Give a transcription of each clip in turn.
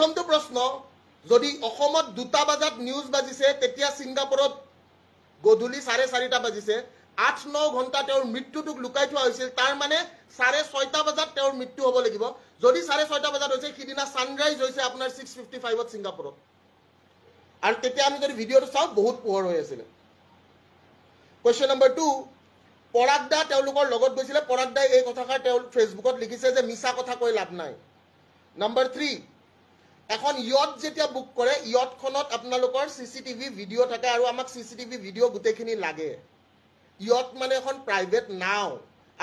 প্ৰথমটো প্ৰশ্ন যদি অসমত 2টা বজাত নিউজ বাজিছে তেতিয়া ছিংগাপুৰত গধূলি 4:30 বাজিছে 8-9 ঘণ্টা তেওঁৰ মৃত্যুটোক লুকাই থোৱা হৈছিল তাৰ মানে 6:30 বজাত তেওঁৰ মৃত্যু হ'ব লাগিব যদি 6:30 বজাত হৈছে সিদিনা সানৰাইজ হৈছে আপোনাৰ 6:55 ছিংগাপুৰত আৰু তেতিয়া আমি যদি ভিডিঅটো চাওঁ বহুত পোহৰ হৈ আছিল কোৱেশ্চন নম্বৰ 2 পৰাগদা তেওঁলোকৰ লগত গৈছিলে পৰাগদাই এই কথাষাৰ তেওঁ ফেচবুকত লিখিছে যে মিছা কথা কৈ লাভ নাই নম্বৰ 3 এখন ইয়ট যেতিয়া বুক কৰে ইয়টখনত আপোনালোকৰ সিসিটিভি ভিডিঅ' থাকে আৰু আমাক সিসিটিভি ভিডিঅ' গোটেইখিনি লাগে ইয়ট মানে এখন প্ৰাইভেট নাও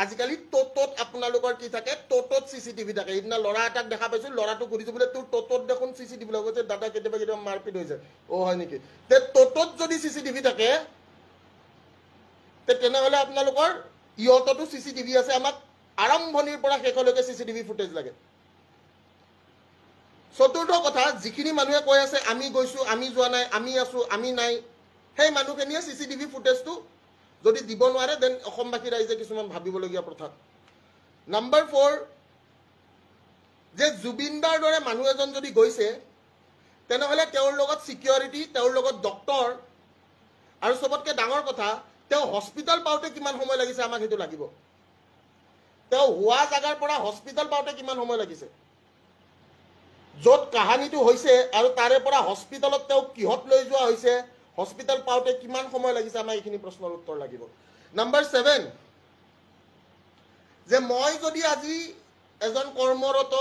আজিকালি টোটোত আপোনালোকৰ কি থাকে টোটোত সিসিটিভি থাকে ইদিনা লৰা এটাক দেখা পাইছো লৰাটো ঘুৰিছে বোলে তোৰ টোটোত দেখোন সিসিটিভি লগতে দাদা কেতিয়াবা মাৰপিট হৈ যায় ও হয় নেকি তে টোটোত যদি সিসিটিভি থাকে তে তেনেহলে আপোনালোকৰ ইয়টতো সিসিটিভি আছে আমাক আৰম্ভণিৰ পৰা শেষলৈকে সিসিটিভি ফুটেজ লাগে চতুৰ্থ কথা যিখিনি মানুহে কৈ আছে আমি গৈছো আমি যোৱা নাই আমি আছো আমি নাই সেই মানুহখিনিয়ে সিসিটিভি ফুটেজটো যদি দিব নোৱাৰে দেন অসমবাসী ৰাইজে কিছুমান ভাবিবলগীয়া কথা নম্বৰ 4 যে জুবিনদাৰ দৰে মানুহ এজন যদি গৈছে তেনেহলে তেওঁৰ লগত সিকিউৰিটি তেওঁৰ লগত ডক্টৰ আৰু সবতকে ডাঙৰ কথা তেওঁ হস্পিটাল পাওঁতে কিমান সময় লাগিছে আমাক হেতু লাগিব তেওঁ হোৱা জাগাৰ পৰা হস্পিটাল পাওঁতে কিমান সময় লাগিছে যত কাহানীটো হৈছে আৰু তাৰে পৰা হস্পিটালত তেওঁ কিহত লৈ যোৱা হৈছে হস্পিটাল পাওঁতে কিমান সময় লাগিছে আমাৰ এইখিনি প্ৰশ্নৰ উত্তৰ লাগিব নম্বৰ 7 যে মই যদি আজি এজন কৰ্মৰত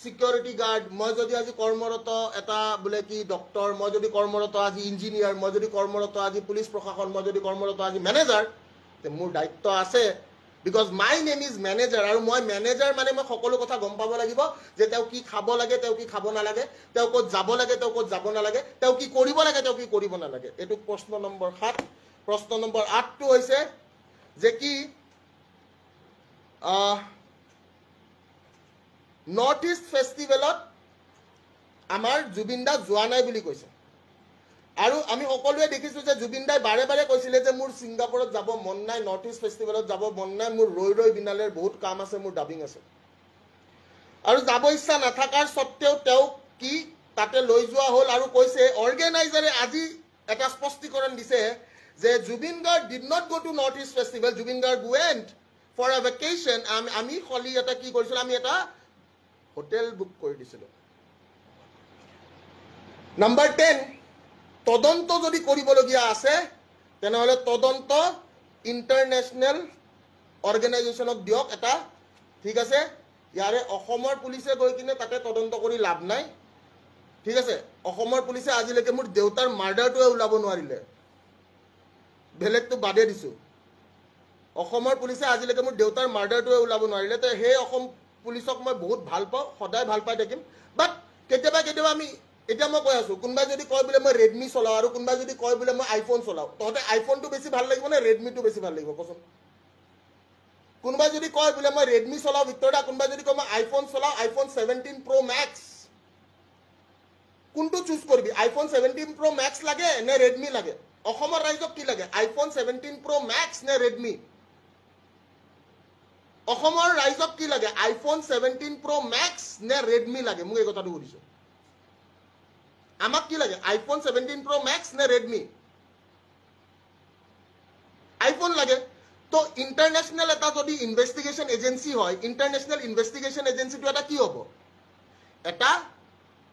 সিকিউৰিটি গাৰ্ড মই যদি আজি কৰ্মৰত এটা বলে কি ডক্টৰ মই যদি কৰ্মৰত আজি ইঞ্জিনিয়াৰ মই যদি কৰ্মৰত আজি পুলিশ প্ৰশাসন মই যদি কৰ্মৰত আজি মেনেজাৰ তে মোৰ দায়িত্ব আছে because my name is manager আৰু মই মেনেজাৰ মানে মই সকলো কথা গম পাব লাগিব যে তেওঁ কি খাব লাগে তেওঁ কি খাব না লাগে তেওঁ ক'ত যাব লাগে তেওঁ ক'ত যাব না লাগে তেওঁ কি কৰিব লাগে তেওঁ কি কৰিব না লাগে এটো প্ৰশ্ন নম্বৰ 7 প্ৰশ্ন নম্বৰ 8 টো হৈছে যে কি নৰ্থ ইষ্ট ফেষ্টিভেলত আমাৰ জুবিনদা যোৱা নাই বুলি কৈছে আৰু আমি সকলোৱে দেখিছো যে জুবিনদাই বাৰে বাৰে কৈছিলে যে মোৰ ছিংগাপুৰত যাব মন নাই নৰ্থ ইষ্ট ফেষ্টিভেলত যাব মন নাই মোৰ ৰৈ ৰৈ বিনালেৰ বহুত কাম আছে মোৰ ডাবিং আছে আৰু যাব ইচ্ছা নাথাকাৰ সত্ত্বেও তেওঁ কি তাতে লৈ যোৱা হল আৰু কৈছে অৰ্গেনাইজাৰে আজি এটা স্পষ্টীকৰণ দিছে যে Zubeen Garg did not go to north east festival Zubeen Garg went for a vacation আমি খলি এটা কি কৰিছিল আমি এটা হোটেল বুক কৰি দিছিল নম্বৰ 10 তদন্ত যদি কৰিবলগীয়া আছে তেনেহলে তদন্ত ইন্টাৰনেশনাল অৰ্গেনাইজেশনক দিয়ক এটা ঠিক আছে ইয়াৰে অসমৰ পুলিচে গৈ কিনে তাতে তদন্ত কৰি লাভ নাই ঠিক আছে অসমৰ পুলিচে আজিলৈকে মোৰ দেউতাৰ মাৰ্ডাৰটোৱে উলাব নোৱাৰিলে বেলেগটো বাদে দিছো অসমৰ পুলিচে আজিলৈকে মোৰ দেউতাৰ মাৰ্ডাৰটোৱে উলাব নোৱাৰিলে তে হে অসম পুলিচক মই বহুত ভাল পাওঁ সদায় ভাল পাই থাকিম বাট কেতিয়াবা আমি এতিয়া মই কৈ আছো কোনবা যদি কয় বলে মই ৰেডমি চলাও আৰু কোনবা যদি কয় বলে মই আইফোন চলাও তহতে আইফোনটো বেছি ভাল লাগিব নে ৰেডমিটো বেছি ভাল লাগিব কোন কোনবা যদি কয় বলে মই ৰেডমি চলাও ভিতৰটা কোনবা যদি কয় মই আইফোন চলাও আইফোন 17 Pro Max কোনটো চুজ কৰিবি আইফোন 17 Pro Max লাগে নে ৰেডমি লাগে অসমৰ ৰাইজক কি লাগে আইফোন 17 Pro Max নে ৰেডমি অসমৰ ৰাইজক কি লাগে আইফোন 17 Pro Max নে ৰেডমি লাগে মই এই কথাটো সুধিছো আমাক কি লাগে আইফোন 17 Pro Max নে ৰেডমি আইফোন লাগে তো ইন্টাৰনেশনাল এটা যদি ইনভেষ্টিগেশন এজেন্সি হয় ইন্টাৰনেশনাল ইনভেষ্টিগেশন এজেন্সিটো এটা কি হ'ব এটা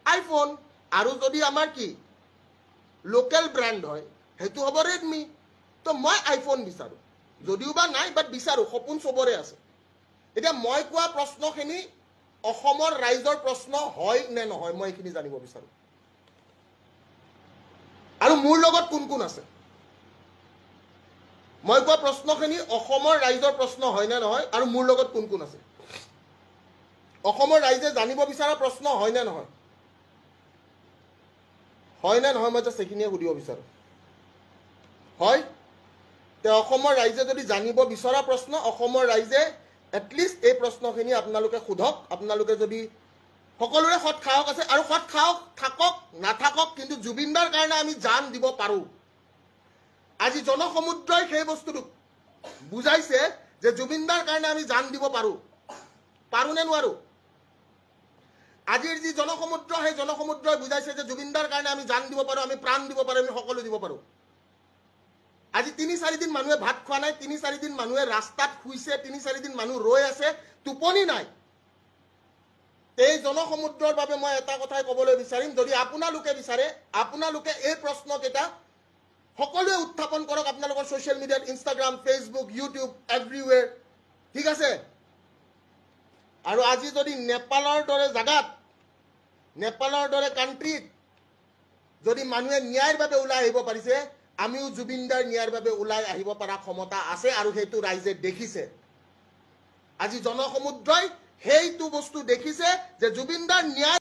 আইফোন আৰু যদি আমাৰ কি লোকেল ব্ৰ্যান্ড হয় হেতু হ'ব ৰেডমি তো মই আইফোন বিচাৰো যদিও বা নাই বাট বিচাৰো সপোন সবৰে আছে এটা মই কোৱা প্ৰশ্নখিনি অসমৰ ৰাইজৰ প্ৰশ্ন হয় নে নহয় মই এখিনি জানিব বিচাৰো আৰু মোৰ লগত কোন কোন আছে মই কোৱা প্ৰশ্নখিনি অসমৰ ৰাইজৰ প্ৰশ্ন হয় নে নহয় আৰু মোৰ লগত কোন কোন আছে অসমৰ ৰাইজে জানিব বিচৰা প্ৰশ্ন হয় নে নহয় মই জাস্ট এখিনিয়ে সুধিব বিচাৰো হয় তে অসমৰ ৰাইজে যদি জানিব বিচৰা প্ৰশ্ন অসমৰ ৰাইজে এটলিষ্ট এই প্ৰশ্নখিনি আপোনালোকে খুধক আপোনালোকে যদি সকলোৰে হট খাওক আছে আৰু হট খাওক থাকক নাথাকক কিন্তু জুবিনদাৰ কাৰণে আমি জান দিব পাৰো আজি জনসমুদ্ৰই সেই বস্তুটো বুজাইছে যে জুবিনদাৰ কাৰণে আমি জান দিব পাৰো নে নোৱাৰো আজিৰ যি জনসমুদ্ৰ সেই জনসমুদ্ৰই বুজাইছে যে জুবিনদাৰ কাৰণে আমি জান দিব পাৰো, আমি প্ৰাণ দিব পাৰো, আমি সকলো দিব পাৰো। আজি ৩-৪ দিন মানুহে ভাত খোৱা নাই, ৩-৪ দিন মানুহে ৰাস্তাত শুইছে, ৩-৪ দিন মানুহ ৰৈ আছে, টোপনি নাই। এই জনসমুদ্ৰৰ বাবে মই এটা কথাই ক'বলৈ বিচাৰিম, যদি আপোনালোকে বিচাৰে আপোনালোকে এই প্ৰশ্নকেইটা সকলোৱে উত্থাপন কৰক আপোনালোকৰ ছ'চিয়েল মিডিয়াত, ইনষ্টাগ্ৰাম, ফেচবুক, ইউটিউব, এভৰিৱেৰ, ঠিক আছে। আৰু আজি যদি নেপালৰ দৰে জাগাত, নেপালৰ দৰে কাণ্ট্ৰিত যদি মানুহে ন্যায়ৰ বাবে ওলাই আহিব পাৰিছে, আমিও জুবিনদাৰ ন্যায়ৰ বাবে ওলাই আহিব পৰা ক্ষমতা আছে, আৰু সেইটো ৰাইজে দেখিছে। আজি জনসমুদ্ৰই সেইটো বস্তু দেখিছে যে জুবিনদাৰ ন্যায়